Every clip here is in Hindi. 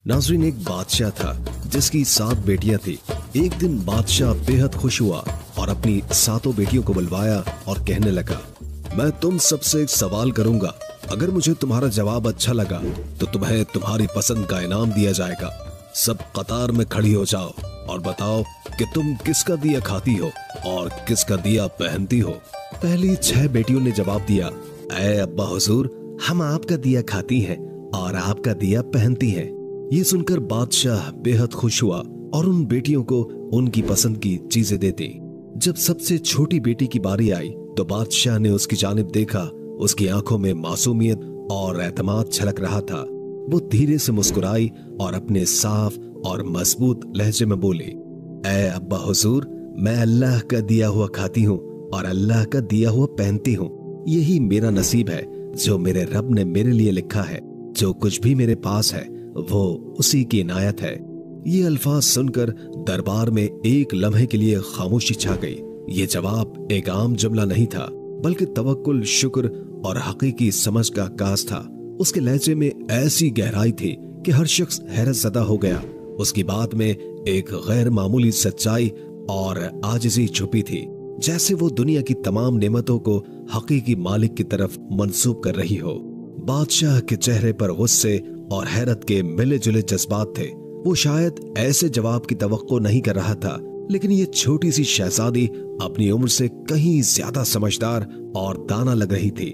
नाज़रीन, एक बादशाह था जिसकी 7 बेटियां थी। एक दिन बादशाह बेहद खुश हुआ और अपनी 7 बेटियों को बुलवाया और कहने लगा, मैं तुम सबसे एक सवाल करूंगा, अगर मुझे तुम्हारा जवाब अच्छा लगा तो तुम्हें तुम्हारी पसंद का इनाम दिया जाएगा। सब कतार में खड़ी हो जाओ और बताओ कि तुम किसका दिया खाती हो और किसका दिया पहनती हो। पहली 6 बेटियों ने जवाब दिया, ऐ अब्बा हुजूर, हम आपका दिया खाती हैं और आपका दिया पहनती हैं। ये सुनकर बादशाह बेहद खुश हुआ और उन बेटियों को उनकी पसंद की चीजें देते। जब सबसे छोटी बेटी की बारी आई तो बादशाह ने उसकी जानिब देखा। उसकी आंखों में मासूमियत और एतमाद छलक रहा था। वो धीरे से मुस्कुराई और अपने साफ और मजबूत लहजे में बोली, ऐ अब्बा हुजूर, मैं अल्लाह का दिया हुआ खाती हूँ और अल्लाह का दिया हुआ पहनती हूँ। यही मेरा नसीब है जो मेरे रब ने मेरे लिए लिखा है। जो कुछ भी मेरे पास है वो उसी की इनायत है। ये अल्फाज सुनकर दरबार में एक लम्हे के लिए खामोशी छा गई। ये जवाब एक आम जुमला नहीं था, बल्कि तवक्कुल, शुक्र और हकीकी समझ का आगाज था। उसके लहजे में ऐसी गहराई थी कि हर शख्स हैरत ज़दा हो गया। उसकी बात में एक गैर मामूली सच्चाई और आजिज़ी छुपी थी, जैसे वो दुनिया की तमाम नेमतों को हकीकी मालिक की तरफ मंसूब कर रही हो। बादशाह के चेहरे पर गुस्से और हैरत के मिले जुले जज्बात थे। वो शायद ऐसे जवाब की तवक्को नहीं कर रहा था, लेकिन ये छोटी सी शहजादी अपनी उम्र से कहीं ज्यादा समझदार और दाना लग रही थी।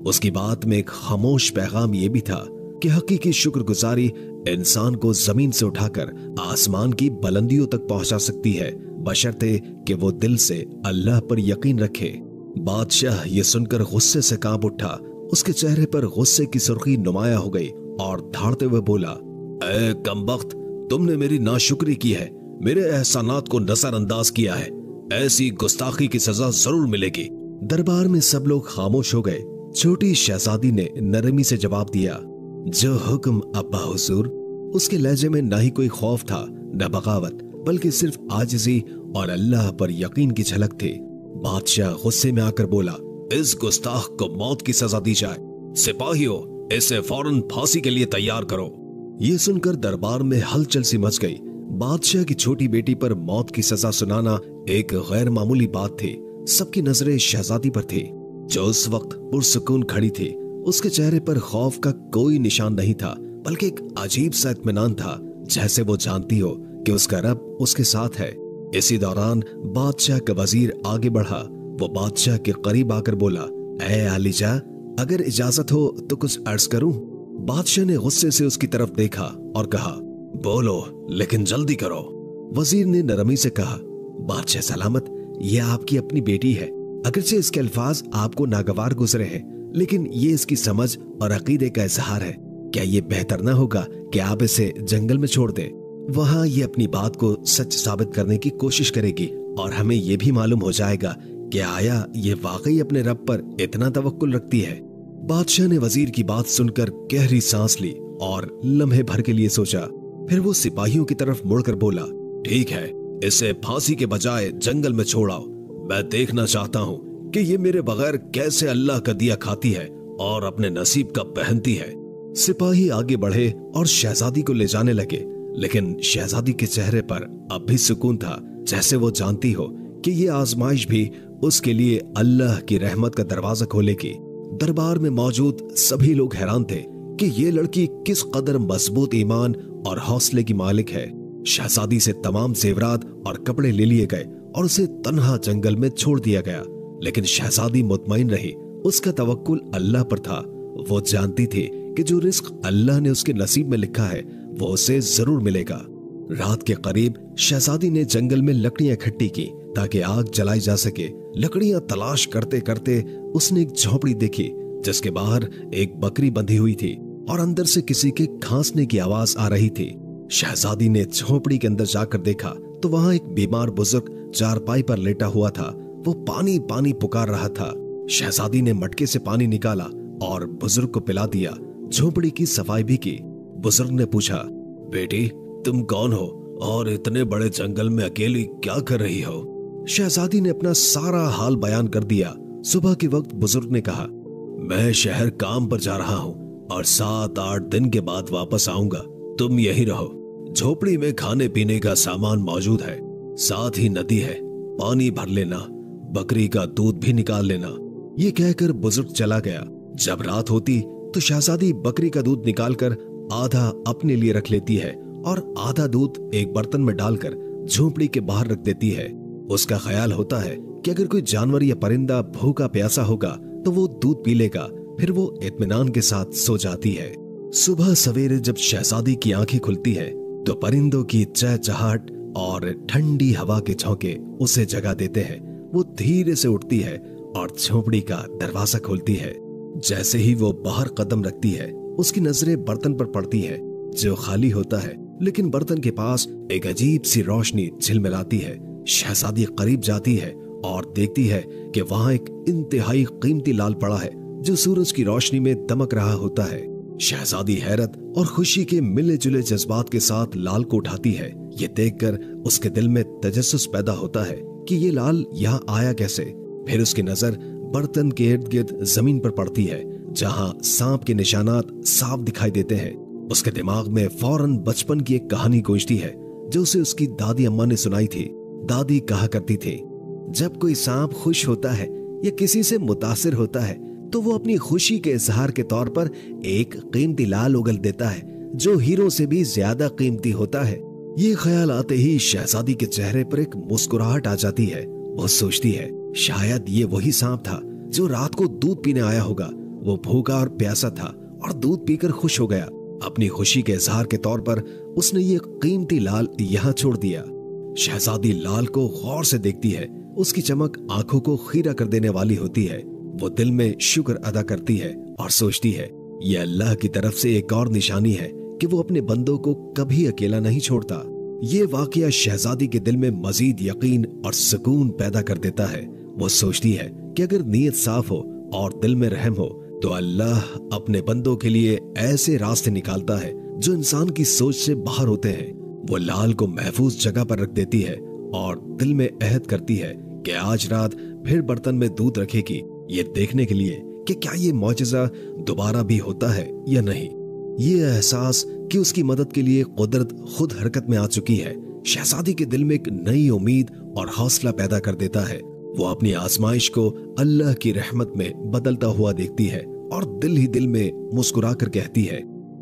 उसकी बात में एक खामोश पैगाम ये भी था कि हकीकी शुक्रगुजारी इंसान को जमीन से उठाकर आसमान की बुलंदियों तक पहुंचा सकती है, बशर्ते कि वो दिल से अल्लाह पर यकीन रखे। बादशाह ये सुनकर गुस्से से कांप उठा। उसके चेहरे पर गुस्से की सुर्खी नुमाया हो गई और धाड़ते हुए बोला, ऐ कमबख्त, तुमने मेरी नाशुक्री की है, मेरे एहसानात को नजरअंदाज किया है। ऐसी गुस्ताखी की सजा जरूर मिलेगी। दरबार में सब लोग खामोश हो गए। छोटी शहजादी ने नरमी से जवाब दिया, जो हुक्म अब्बा हुजूर। उसके लहजे में ना ही कोई खौफ था न बगावत, बल्कि सिर्फ आजिज़ी और अल्लाह पर यकीन की झलक थी। बादशाह गुस्से में आकर बोला, इस गुस्ताख को मौत की सजा दी जाए। सिपाहियों, इसे फौरन फांसी के लिए तैयार करो। ये सुनकर दरबार में हलचल सी मच गई। बादशाह की छोटी बेटी पर मौत की सजा सुनाना एक गैर मामूली बात थी। सबकी नजरें शहजादी पर थी, जो उस वक्त पुरसुकून खड़ी थी। उसके चेहरे पर खौफ का कोई निशान नहीं था, बल्कि एक अजीब सा इत्मीनान था, जैसे वो जानती हो कि उसका रब उसके साथ है। इसी दौरान बादशाह का वजीर आगे बढ़ा। वो बादशाह के करीब आकर बोला, ऐ आलिजा, अगर इजाजत हो तो कुछ अर्ज करूं। बादशाह ने गुस्से से उसकी तरफ देखा और कहा, बोलो, लेकिन जल्दी करो। वजीर ने नरमी से कहा, बादशाह सलामत, यह आपकी अपनी बेटी है। अगरचे इसके अल्फाज आपको नागवार गुजरे हैं, लेकिन ये इसकी समझ और अकीदे का इजहार है। क्या ये बेहतर ना होगा कि आप इसे जंगल में छोड़ दें? वहां ये अपनी बात को सच साबित करने की कोशिश करेगी और हमें ये भी मालूम हो जाएगा कि आया ये वाकई अपने रब पर इतना तवक्कुल रखती है। बादशाह ने वजीर की बात सुनकर गहरी सांस ली और लम्हे भर के लिए सोचा। फिर वो सिपाहियों की तरफ मुड़कर बोला, ठीक है, इसे फांसी के बजाय जंगल में छोड़ाओ। मैं देखना चाहता हूँ कि ये मेरे बगैर कैसे अल्लाह का दिया खाती है और अपने नसीब का पहनती है। सिपाही आगे बढ़े और शहजादी को ले जाने लगे, लेकिन शहजादी के चेहरे पर अब भी सुकून था, जैसे वो जानती हो कि ये आजमाइश भी उसके लिए अल्लाह की रहमत का दरवाजा खोलेगी। दरबार में मौजूद सभी लोग हैरान थे कि ये लड़की किस कदर मजबूत ईमान और हौसले की मालिक है। शहजादी से तमाम जेवरात और कपड़े ले लिए गए और उसे तन्हा जंगल में छोड़ दिया गया, लेकिन शहजादी मुतमईन रही। उसका तवक्कुल अल्लाह पर था। वो जानती थी कि जो रिस्क अल्लाह ने उसके नसीब में लिखा है वो उसे जरूर मिलेगा। रात के करीब शहजादी ने जंगल में लकड़ियां इकट्ठी की ताकि आग जलाई जा सके। लकड़ियां तलाश करते करते उसने एक झोपड़ी देखी, जिसके बाहर एक बकरी बंधी हुई थी और अंदर से किसी के खांसने की आवाज आ रही थी। शहजादी ने झोपड़ी के अंदर जाकर देखा तो वहां एक बीमार बुजुर्ग चारपाई पर लेटा हुआ था। वो पानी पानी पुकार रहा था। शहजादी ने मटके से पानी निकाला और बुजुर्ग को पिला दिया। झोपड़ी की सफाई भी की। बुजुर्ग ने पूछा, बेटी, तुम कौन हो और इतने बड़े जंगल में अकेली क्या कर रही हो? शहजादी ने अपना सारा हाल बयान कर दिया। सुबह के वक्त बुजुर्ग ने कहा, मैं शहर काम पर जा रहा हूँ और 7-8 दिन के बाद वापस आऊंगा। तुम यही रहो, झोपड़ी में खाने पीने का सामान मौजूद है, साथ ही नदी है, पानी भर लेना, बकरी का दूध भी निकाल लेना। ये कहकर बुजुर्ग चला गया। जब रात होती तो शहजादी बकरी का दूध निकालकर आधा अपने लिए रख लेती है और आधा दूध एक बर्तन में डालकर झोपड़ी के बाहर रख देती है। उसका ख्याल होता है कि अगर कोई जानवर या परिंदा भूखा प्यासा होगा तो वो दूध पी लेगा, फिर वो इत्मीनान के साथ सो जाती है। सुबह सवेरे जब शहजादी की आंखें खुलती है तो परिंदों की चहचहाट और ठंडी हवा के झोंके उसे जगा देते हैं। वो धीरे से उठती है और झोपड़ी का दरवाजा खोलती है। जैसे ही वो बाहर कदम रखती है, उसकी नजरें बर्तन पर पड़ती है जो खाली होता है, लेकिन बर्तन के पास एक अजीब सी रोशनी झिलमिलाती है। शहजादी करीब जाती है और देखती है कि वहां एक इंतहाई कीमती लाल पड़ा है जो सूरज की रोशनी में दमक रहा होता है। शहजादी हैरत और खुशी के मिले जुले जज्बात के साथ लाल को उठाती है। ये देखकर उसके दिल में तजस्सुस पैदा होता है कि ये लाल यहाँ आया कैसे। फिर उसकी नजर बर्तन के इर्द गिर्द जमीन पर पड़ती है जहाँ सांप के निशानात साफ दिखाई देते हैं। उसके दिमाग में फौरन बचपन की एक कहानी गूंजती है जो उसे उसकी दादी अम्मा ने सुनाई थी। दादी कहा करती थी, जब कोई सांप खुश होता है या किसी से मुतासिर होता है तो वो अपनी खुशी के इजहार के तौर पर एक कीमती लाल उगल देता है जो हीरो से भी ज्यादा कीमती होता है। ये ख्याल आते ही शहजादी के चेहरे पर एक मुस्कुराहट आ जाती है। वो सोचती है शायद ये वही सांप था जो रात को दूध पीने आया होगा। वो भूखा और प्यासा था और दूध पीकर खुश हो गया। अपनी खुशी के इजहार के तौर पर उसने ये कीमती लाल यहाँ छोड़ दिया। शहजादी लाल को गौर से देखती है। उसकी चमक आंखों को खीरा कर देने वाली होती है। वो दिल में शुक्र अदा करती है और सोचती है यह अल्लाह की तरफ से एक और निशानी है कि वो अपने बंदों को कभी अकेला नहीं छोड़ता। ये वाकया शहजादी के दिल में मजीद यकीन और सुकून पैदा कर देता है। वो सोचती है कि अगर नीयत साफ हो और दिल में रहम हो तो अल्लाह अपने बंदों के लिए ऐसे रास्ते निकालता है जो इंसान की सोच से बाहर होते हैं। वो लाल को महफूज जगह पर रख देती है और दिल में अहद करती है कि आज रात फिर बर्तन में दूध रखेगी, ये देखने के लिए कि क्या ये मौजज़ा दोबारा भी होता है या नहीं। ये एहसास कि उसकी मदद के लिए कुदरत खुद हरकत में आ चुकी है शहजादी के दिल में एक नई उम्मीद और हौसला पैदा कर देता है। वो अपनी आजमाइश को अल्लाह की रहमत में बदलता हुआ देखती है और दिल ही दिल में मुस्कुराकर कहती है,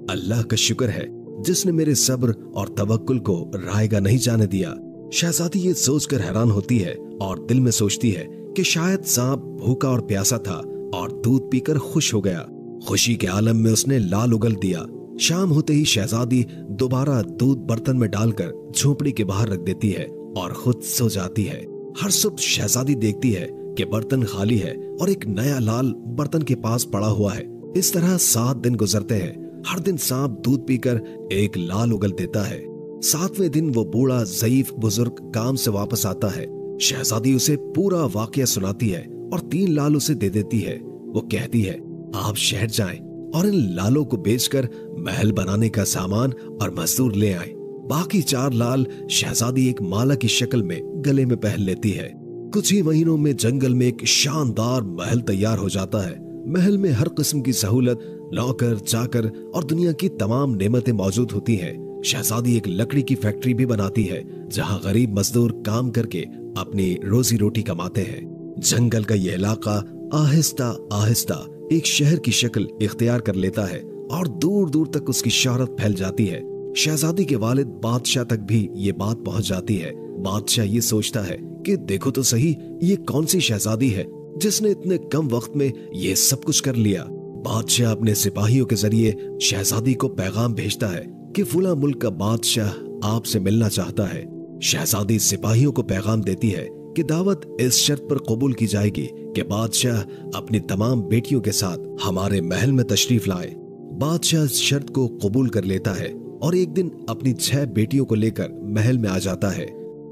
अल्लाह का शुक्र है जिसने मेरे सब्र और तवक्कुल को रायगा नहीं जाने दिया। शहजादी ये सोचकर हैरान होती है और दिल में सोचती है कि शायद सांप भूखा और प्यासा था और दूध पीकर खुश हो गया। खुशी के आलम में उसने लाल उगल दिया। शाम होते ही शहजादी दोबारा दूध बर्तन में डालकर झोपड़ी के बाहर रख देती है और खुद सो जाती है। हर सुबह शहजादी देखती है कि बर्तन खाली है और एक नया लाल बर्तन के पास पड़ा हुआ है। इस तरह 7 दिन गुजरते हैं। हर दिन सांप दूध पीकर एक लाल उगल देता है। 7वें दिन वो बूढ़ा ज़ईफ बुजुर्ग काम से वापस आता है। शहजादी उसे पूरा वाकया सुनाती है और 3 लाल उसे दे देती है। वो कहती है, आप शहर जाएं और इन लालों को बेचकर महल बनाने का सामान और मजदूर ले आएं। बाकी 4 लाल शहजादी एक माला की शक्ल में गले में पहन लेती है। कुछ ही महीनों में जंगल में एक शानदार महल तैयार हो जाता है। महल में हर किस्म की सहूलत, नौकर चाकर और दुनिया की तमाम नेमतें मौजूद होती हैं। शहजादी एक लकड़ी की फैक्ट्री भी बनाती है जहां गरीब मजदूर काम करके अपनी रोजी रोटी कमाते हैं। जंगल का यह इलाका आहिस्ता आहिस्ता एक शहर की शक्ल इख्तियार कर लेता है और दूर दूर तक उसकी शोहरत फैल जाती है। शहजादी के वालिद बादशाह तक भी ये बात पहुंच जाती है। बादशाह ये सोचता है कि देखो तो सही, ये कौन सी शहजादी है जिसने इतने कम वक्त में ये सब कुछ कर लिया। बादशाह अपने सिपाहियों के जरिए शहजादी को पैगाम भेजता है कि फुला मुल्क का बादशाह आपसे मिलना चाहता है। शहजादी सिपाहियों को पैगाम देती है कि दावत इस शर्त पर कबूल की जाएगी कि बादशाह अपनी तमाम बेटियों के साथ हमारे महल में तशरीफ लाए। बादशाह इस शर्त को कबूल कर लेता है और एक दिन अपनी 6 बेटियों को लेकर महल में आ जाता है।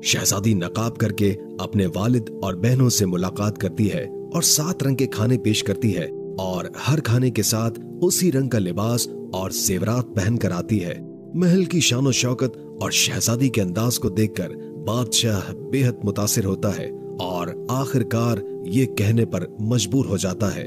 शहजादी नकाब करके अपने वालिद और बहनों से मुलाकात करती है और 7 रंग के खाने पेश करती है और हर खाने के साथ उसी रंग का लिबास और जेवरात पहन कर आती है। महल की शानो शौकत और शहजादी के अंदाज को देखकर बादशाह बेहद मुतासिर होता है और आखिरकार ये कहने पर मजबूर हो जाता है,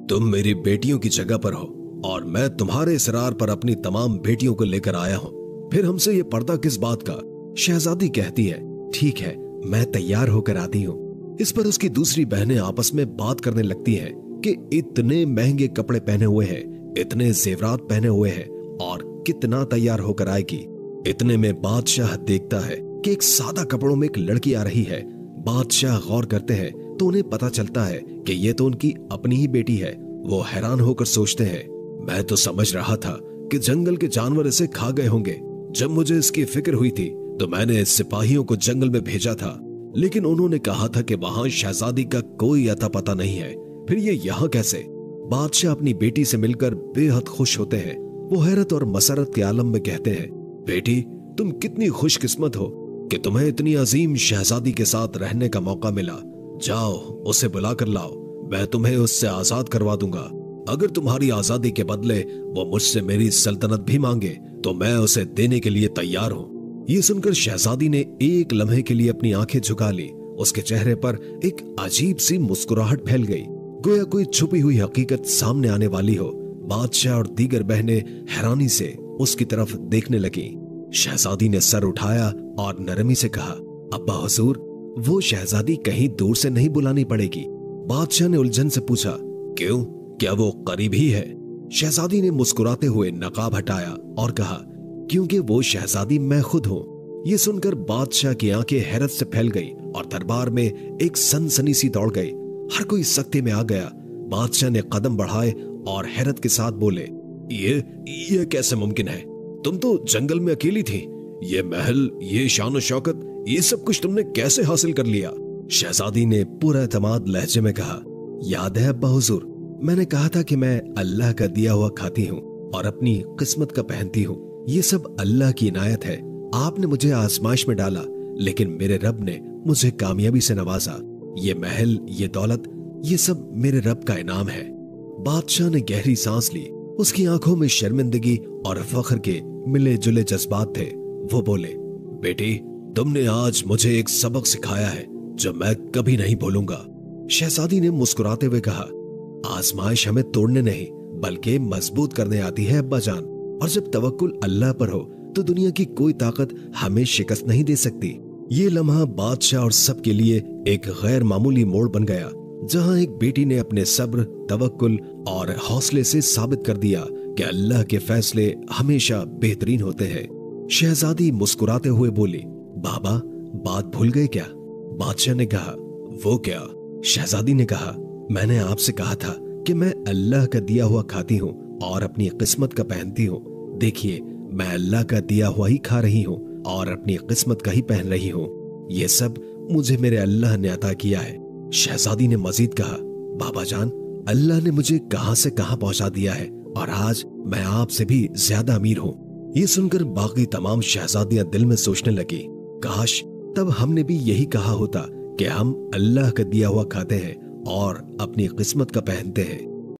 तुम मेरी बेटियों की जगह पर हो और मैं तुम्हारे इसरार पर अपनी तमाम बेटियों को लेकर आया हूँ। फिर हमसे ये पर्दा किस बात का? शहजादी कहती है, ठीक है, मैं तैयार होकर आती हूँ। इस पर उसकी दूसरी बहनें आपस में बात करने लगती हैं कि इतने महंगे कपड़े पहने हुए हैं, इतने जेवरात पहने हुए हैं और कितना तैयार होकर आएगी। इतने में बादशाह देखता है कि एक सादा कपड़ों में एक लड़की आ रही है। बादशाह गौर करते हैं तो उन्हें पता चलता है कि ये तो उनकी अपनी ही बेटी है। वो हैरान होकर सोचते हैं, मैं तो समझ रहा था कि जंगल के जानवर इसे खा गए होंगे। जब मुझे इसकी फिक्र हुई थी तो मैंने सिपाहियों को जंगल में भेजा था, लेकिन उन्होंने कहा था कि वहां शहजादी का कोई अता पता नहीं है। फिर ये यहाँ कैसे? बादशाह अपनी बेटी से मिलकर बेहद खुश होते हैं। वो हैरत और मसरत के आलम में कहते हैं, बेटी, तुम कितनी खुशकिस्मत हो कि तुम्हें इतनी अजीम शहजादी के साथ रहने का मौका मिला। जाओ, उसे बुला कर लाओ, मैं तुम्हें उससे आजाद करवा दूंगा। अगर तुम्हारी आजादी के बदले वो मुझसे मेरी सल्तनत भी मांगे तो मैं उसे देने के लिए तैयार हूँ। ये सुनकर शहजादी ने एक लम्हे के लिए अपनी आंखें झुका ली। उसके चेहरे पर एक अजीब सी मुस्कुराहट फैल गई, गोया कोई छुपी हुई हकीकत सामने आने वाली हो। बादशाह और दीगर बहनें हैरानी से उसकी तरफ देखने लगी। शहजादी ने सर उठाया और नरमी से कहा, अब्बा हुजूर, वो शहजादी कहीं दूर से नहीं बुलानी पड़ेगी। बादशाह ने उलझन से पूछा, क्यों, क्या वो करीब ही है? शहजादी ने मुस्कुराते हुए नकाब हटाया और कहा, क्योंकि वो शहजादी मैं खुद हूँ। ये सुनकर बादशाह की आंखें हैरत से फैल गई और दरबार में एक सनसनी सी दौड़ गई। हर कोई सख्ते में आ गया। बादशाह ने कदम बढ़ाए और हैरत के साथ बोले, ये कैसे मुमकिन है? तुम तो जंगल में अकेली थी। ये महल, ये शान शौकत, ये सब कुछ तुमने कैसे हासिल कर लिया? शहजादी ने पूरा एतमाद लहजे में कहा, याद है अब्बा हुजूर, मैंने कहा था कि मैं अल्लाह का दिया हुआ खाती हूँ और अपनी किस्मत का पहनती हूँ। ये सब अल्लाह की इनायत है। आपने मुझे आजमाइश में डाला, लेकिन मेरे रब ने मुझे कामयाबी से नवाजा। ये महल, ये दौलत, ये सब मेरे रब का इनाम है। बादशाह ने गहरी सांस ली। उसकी आंखों में शर्मिंदगी और फख्र के मिले जुले जज्बात थे। वो बोले, बेटी, तुमने आज मुझे एक सबक सिखाया है जो मैं कभी नहीं भूलूंगा। शहजादी ने मुस्कुराते हुए कहा, आजमाइश हमें तोड़ने नहीं बल्कि मजबूत करने आती है अब्बा जान, और जब तवक्कुल अल्लाह पर हो तो दुनिया की कोई ताकत हमें शिकस्त नहीं दे सकती। ये लम्हा बादशाह और सबके लिए एक गैर मामूली मोड़ बन गया, जहां एक बेटी ने अपने सब्र, तवक्कुल और हौसले से साबित कर दिया कि अल्लाह के फैसले हमेशा बेहतरीन होते हैं। शहजादी मुस्कुराते हुए बोली, बाबा, बात भूल गए क्या? बादशाह ने कहा, वो क्या? शहजादी ने कहा, मैंने आपसे कहा था कि मैं अल्लाह का दिया हुआ खाती हूँ और अपनी किस्मत का पहनती हूँ। देखिए, मैं अल्लाह का दिया हुआ ही खा रही हूँ और अपनी किस्मत का ही पहन रही हूँ। ये सब मुझे मेरे अल्लाह ने अता किया है। शहजादी ने मजीद कहा, बाबा जान, अल्लाह ने मुझे कहां से कहां पहुंचा दिया है और आज मैं आपसे भी ज्यादा अमीर हूँ। ये सुनकर बाकी तमाम शहजादियां दिल में सोचने लगी, काश तब हमने भी यही कहा होता कि हम अल्लाह का दिया हुआ खाते हैं और अपनी किस्मत का पहनते हैं।